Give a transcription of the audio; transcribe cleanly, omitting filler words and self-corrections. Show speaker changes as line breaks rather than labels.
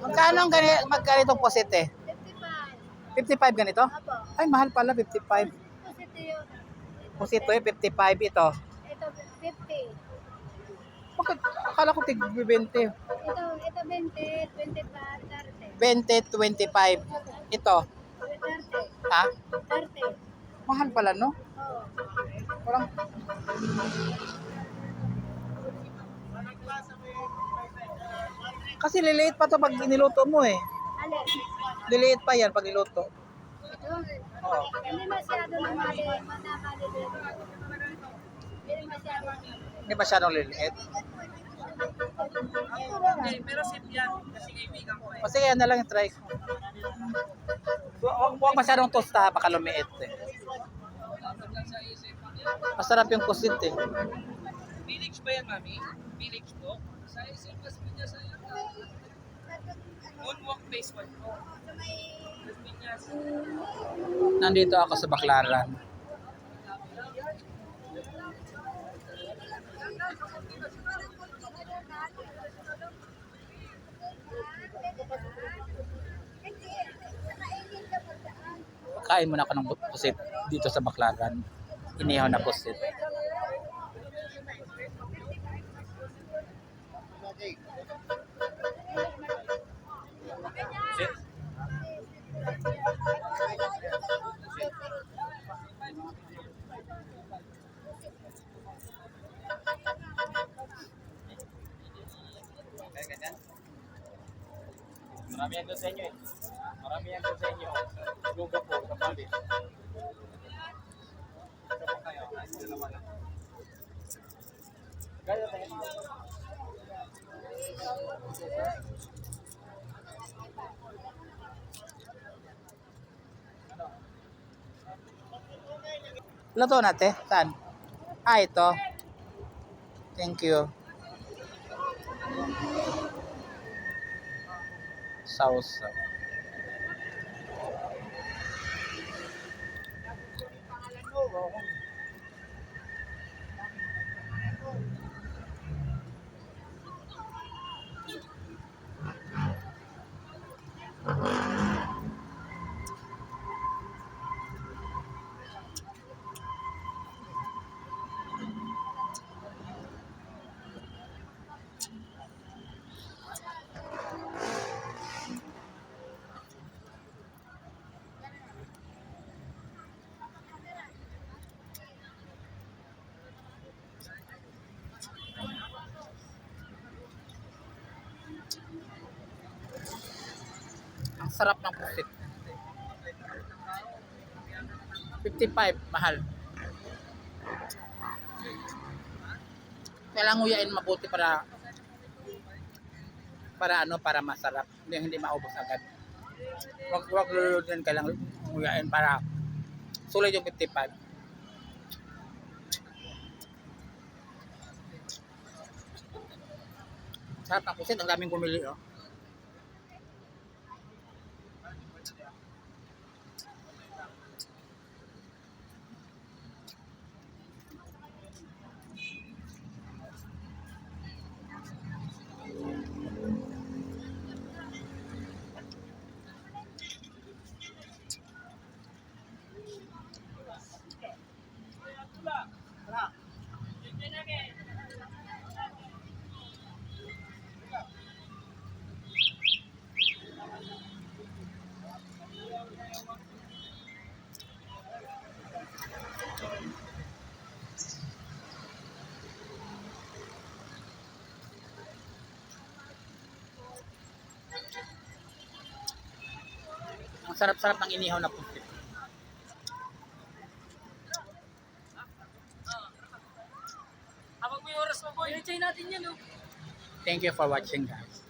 Magkano ang magganitong pusit eh?
55.
55 ganito?
Opo.
Ay, mahal pala, 55.
Pusito yun.
Pusito eh, 55 ito.
Ito, 50.
Bakit? Akala ko tig 20.
Ito 20, 25, 30.
20, 25. Ito.
30.
Ha?
30.
Mahal pala, no?
Oo.
Parang, kasi liliit pa to pag niluto mo eh.
Alin?
Liliit pa yan pag niluto.
Ito?
Oo.
Hindi masyado na maliliit. Hindi masyado.
Hindi masyadong liliit.
Pero safe yan, kasi kaibigan ko eh.
O sige, yan na lang yung try ko. Huwag masyadong tosta, baka lumiit eh. Masarap yung kusit eh.
Village ba yan, mami? Village po? Sa isip, mas pinya sa yan. Moonwalk phase 1 po. Mas pinyas.
Nandito ako sa Baclaran. Kain muna ako ng pusit dito sa Baclaran. Inihaw na pusit.
Marami yan doon sa inyo eh. Marami yan doon sa inyo. Luga po, sa bali. Ito po kayo. Ay, dalawa lang. Gaya tayo dito.
Luto natin? Saan? Ah, ito. Thank you. Sauce. Ang sarap ng pusit. 55, mahal. Kailangan nguyain mabuti para para masarap, hindi maubos agad. Wag lulutin, kailangan nguyain para sulit yung 55. Sarap ng pusit, ang daming bumili oh. Ang sarap-sarap ng inihaw na pusit.
Habang may oras pa po, i-try natin yan, oh.
Thank you for watching, guys.